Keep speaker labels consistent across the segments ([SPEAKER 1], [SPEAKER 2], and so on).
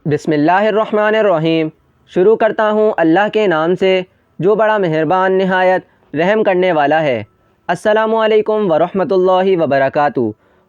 [SPEAKER 1] بسم اللہ الرحمن الرحیم۔ شروع کرتا ہوں اللہ کے نام سے جو بڑا مہربان نہایت رحم کرنے والا ہے۔ السلام علیکم ورحمۃ اللہ وبرکاتہ۔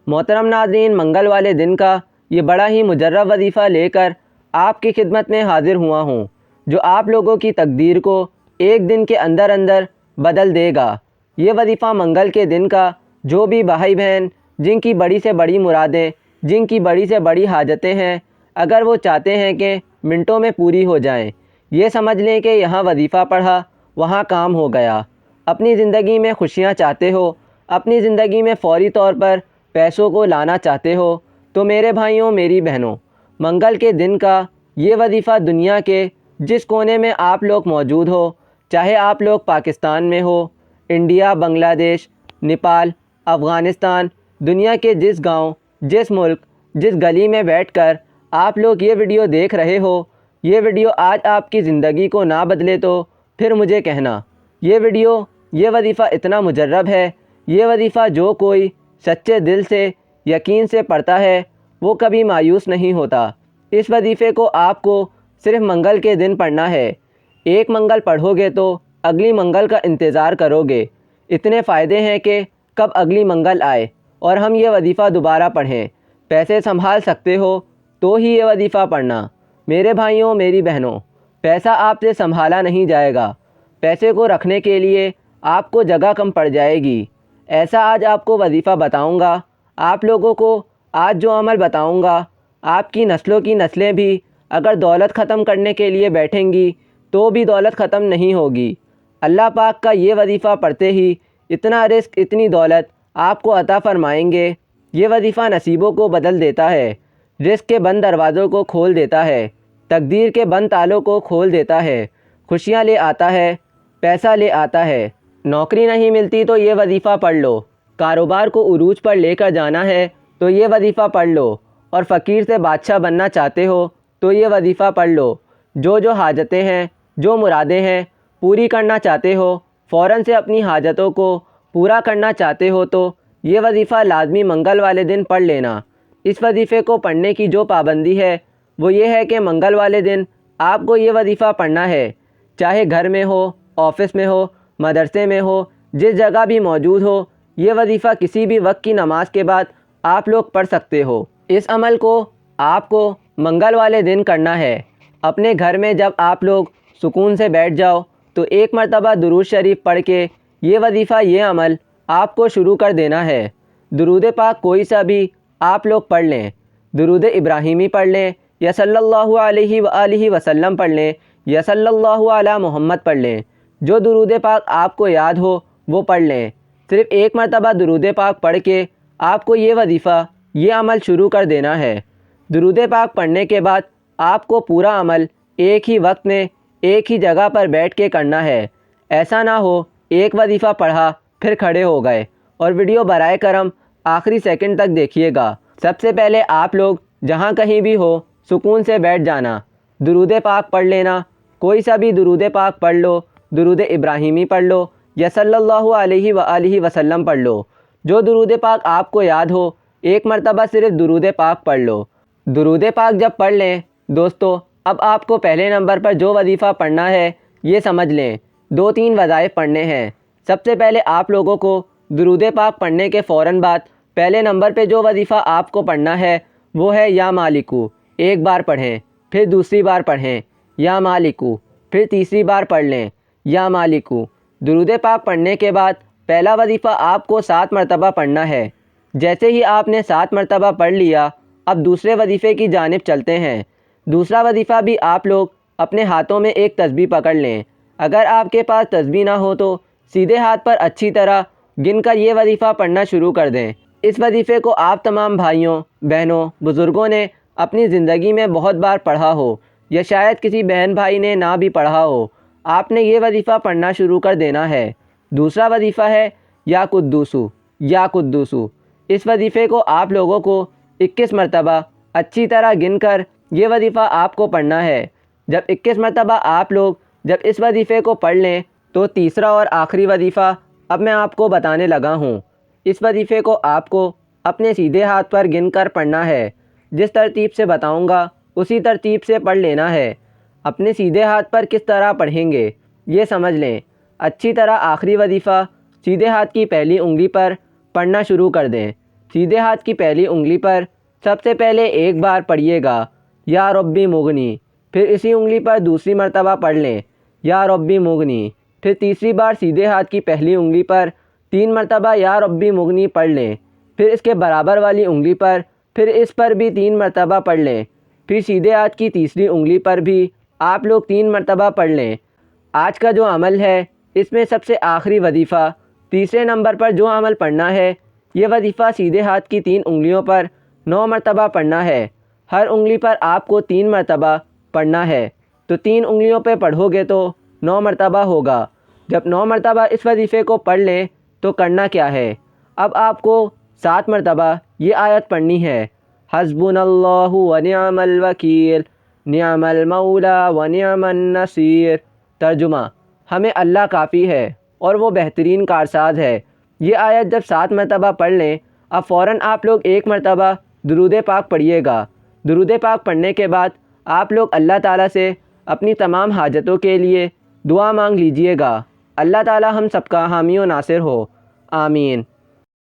[SPEAKER 1] محترم ناظرین، منگل والے دن کا یہ بڑا ہی مجرب وظیفہ لے کر آپ کی خدمت میں حاضر ہوا ہوں، جو آپ لوگوں کی تقدیر کو ایک دن کے اندر اندر بدل دے گا۔ یہ وظیفہ منگل کے دن کا جو بھی بھائی بہن جن کی بڑی سے بڑی مرادیں، جن کی بڑی سے بڑی حاجتیں ہیں، اگر وہ چاہتے ہیں کہ منٹوں میں پوری ہو جائیں، یہ سمجھ لیں کہ یہاں وظیفہ پڑھا وہاں کام ہو گیا۔ اپنی زندگی میں خوشیاں چاہتے ہو، اپنی زندگی میں فوری طور پر پیسوں کو لانا چاہتے ہو، تو میرے بھائیوں میری بہنوں، منگل کے دن کا یہ وظیفہ دنیا کے جس کونے میں آپ لوگ موجود ہو، چاہے آپ لوگ پاکستان میں ہو، انڈیا، بنگلہ دیش، نیپال، افغانستان، دنیا کے جس گاؤں، جس ملک، جس گلی میں بیٹھ کر آپ لوگ یہ ویڈیو دیکھ رہے ہو، یہ ویڈیو آج آپ کی زندگی کو نہ بدلے تو پھر مجھے کہنا۔ یہ ویڈیو، یہ وظیفہ اتنا مجرب ہے، یہ وظیفہ جو کوئی سچے دل سے یقین سے پڑھتا ہے وہ کبھی مایوس نہیں ہوتا۔ اس وظیفے کو آپ کو صرف منگل کے دن پڑھنا ہے۔ ایک منگل پڑھو گے تو اگلی منگل کا انتظار کرو گے۔ اتنے فائدے ہیں کہ کب اگلی منگل آئے اور ہم یہ وظیفہ دوبارہ پڑھیں۔ پیسے سنبھال سکتے ہو تو ہی یہ وظیفہ پڑھنا۔ میرے بھائیوں میری بہنوں، پیسہ آپ سے سنبھالا نہیں جائے گا، پیسے کو رکھنے کے لیے آپ کو جگہ کم پڑ جائے گی۔ ایسا آج آپ کو وظیفہ بتاؤں گا، آپ لوگوں کو آج جو عمل بتاؤں گا، آپ کی نسلوں کی نسلیں بھی اگر دولت ختم کرنے کے لیے بیٹھیں گی تو بھی دولت ختم نہیں ہوگی۔ اللہ پاک کا یہ وظیفہ پڑھتے ہی اتنا رزق، اتنی دولت آپ کو عطا فرمائیں گے۔ یہ وظیفہ نصیبوں کو بدل دیتا ہے، رزق کے بند دروازوں کو کھول دیتا ہے، تقدیر کے بند تالوں کو کھول دیتا ہے، خوشیاں لے آتا ہے، پیسہ لے آتا ہے۔ نوکری نہیں ملتی تو یہ وظیفہ پڑھ لو، کاروبار کو عروج پر لے کر جانا ہے تو یہ وظیفہ پڑھ لو، اور فقیر سے بادشاہ بننا چاہتے ہو تو یہ وظیفہ پڑھ لو۔ جو حاجتیں ہیں، جو مرادیں ہیں، پوری کرنا چاہتے ہو، فوراً سے اپنی حاجتوں کو پورا کرنا چاہتے ہو تو یہ وظیفہ لازمی منگل والے دن پڑھ لینا۔ اس وظیفے کو پڑھنے کی جو پابندی ہے وہ یہ ہے کہ منگل والے دن آپ کو یہ وظیفہ پڑھنا ہے، چاہے گھر میں ہو، آفس میں ہو، مدرسے میں ہو، جس جگہ بھی موجود ہو، یہ وظیفہ کسی بھی وقت کی نماز کے بعد آپ لوگ پڑھ سکتے ہو۔ اس عمل کو آپ کو منگل والے دن کرنا ہے۔ اپنے گھر میں جب آپ لوگ سکون سے بیٹھ جاؤ تو ایک مرتبہ درود شریف پڑھ کے یہ وظیفہ، یہ عمل آپ کو شروع کر دینا ہے۔ درود پاک کوئی سا بھی آپ لوگ پڑھ لیں، درود ابراہیمی پڑھ لیں، یا صلی اللہ علیہ وآلہ وسلم پڑھ لیں، یا صلی اللہ علی محمد پڑھ لیں۔ جو درود پاک آپ کو یاد ہو وہ پڑھ لیں۔ صرف ایک مرتبہ درود پاک پڑھ کے آپ کو یہ وظیفہ، یہ عمل شروع کر دینا ہے۔ درود پاک پڑھنے کے بعد آپ کو پورا عمل ایک ہی وقت میں ایک ہی جگہ پر بیٹھ کے کرنا ہے۔ ایسا نہ ہو ایک وظیفہ پڑھا پھر کھڑے ہو گئے، اور ویڈیو برائے کرم آخری سیکنڈ تک دیکھیے گا۔ سب سے پہلے آپ لوگ جہاں کہیں بھی ہو سکون سے بیٹھ جانا، درود پاک پڑھ لینا، کوئی سا بھی درود پاک پڑھ لو، درود ابراہیمی پڑھ لو، یا صلی اللہ علیہ وآلہ وسلم پڑھ لو۔ جو درود پاک آپ کو یاد ہو ایک مرتبہ صرف درود پاک پڑھ لو۔ درود پاک جب پڑھ لیں دوستو، اب آپ کو پہلے نمبر پر جو وظیفہ پڑھنا ہے یہ سمجھ لیں، 2-3 وظائف پڑھنے ہیں۔ سب سے پہلے آپ لوگوں کو درود پاک پڑھنے کے فوراً بعد پہلے نمبر پہ جو وظیفہ آپ کو پڑھنا ہے وہ ہے یا مالکو۔ ایک بار پڑھیں، پھر دوسری بار پڑھیں یا مالکو، پھر تیسری بار پڑھ لیں یا مالکو۔ درود پاک پڑھنے کے بعد پہلا وظیفہ آپ کو 7 مرتبہ پڑھنا ہے۔ جیسے ہی آپ نے 7 مرتبہ پڑھ لیا، اب دوسرے وظیفے کی جانب چلتے ہیں۔ دوسرا وظیفہ بھی آپ لوگ اپنے ہاتھوں میں ایک تسبیح پکڑ لیں۔ اگر آپ کے پاس تسبیح نہ ہو تو سیدھے ہاتھ پر اچھی طرح گن کر یہ وظیفہ پڑھنا شروع کر دیں۔ اس وظیفے کو آپ تمام بھائیوں، بہنوں، بزرگوں نے اپنی زندگی میں بہت بار پڑھا ہو، یا شاید کسی بہن بھائی نے نہ بھی پڑھا ہو، آپ نے یہ وظیفہ پڑھنا شروع کر دینا ہے۔ دوسرا وظیفہ ہے یا قدوسو، یا قدوسو۔ اس وظیفے کو آپ لوگوں کو 21 مرتبہ اچھی طرح گن کر یہ وظیفہ آپ کو پڑھنا ہے۔ جب 21 مرتبہ آپ لوگ جب اس وظیفے کو پڑھ لیں تو تیسرا اور آخری وظیفہ اب میں آپ کو بتانے لگا ہوں۔ اس وظیفے کو آپ کو اپنے سیدھے ہاتھ پر گن کر پڑھنا ہے۔ جس ترتیب سے بتاؤں گا اسی ترتیب سے پڑھ لینا ہے۔ اپنے سیدھے ہاتھ پر کس طرح پڑھیں گے یہ سمجھ لیں۔ اچھی طرح آخری وظیفہ سیدھے ہاتھ کی پہلی انگلی پر پڑھنا شروع کر دیں۔ سیدھے ہاتھ کی پہلی انگلی پر سب سے پہلے ایک بار پڑھیے گا یا ربی مغنی، پھر اسی انگلی پر دوسری مرتبہ پڑھ لیں یا ربی مغنی، پھر تیسری بار سیدھے ہاتھ کی پہلی انگلی پر 3 مرتبہ یا ربی مغنی پڑھ لیں، پھر اس کے برابر والی انگلی پر پھر اس پر بھی 3 مرتبہ پڑھ لیں، پھر سیدھے ہاتھ کی تیسری انگلی پر بھی آپ لوگ 3 مرتبہ پڑھ لیں۔ آج کا جو عمل ہے اس میں سب سے آخری وظیفہ تیسرے نمبر پر جو عمل پڑھنا ہے، یہ وظیفہ سیدھے ہاتھ کی 3 انگلیوں پر 9 مرتبہ پڑھنا ہے۔ ہر انگلی پر آپ کو 3 مرتبہ پڑھنا ہے، تو 3 انگلیوں پہ پڑھو گے تو 9 مرتبہ ہوگا۔ جب 9 مرتبہ اس وظیفے کو پڑھ لیں تو کرنا کیا ہے، اب آپ کو 7 مرتبہ یہ آیت پڑھنی ہے، حسبنا اللہ ونعم الوکیل نعم المولا ونعم النصیر۔ ترجمہ: ہمیں اللہ کافی ہے اور وہ بہترین کارساز ہے۔ یہ آیت جب 7 مرتبہ پڑھ لیں، اب فوراً آپ لوگ 1 مرتبہ درود پاک پڑھیے گا۔ درود پاک پڑھنے کے بعد آپ لوگ اللہ تعالیٰ سے اپنی تمام حاجتوں کے لیے دعا مانگ لیجئے گا۔ اللہ تعالیٰ ہم سب کا حامی و ناصر ہو، آمین۔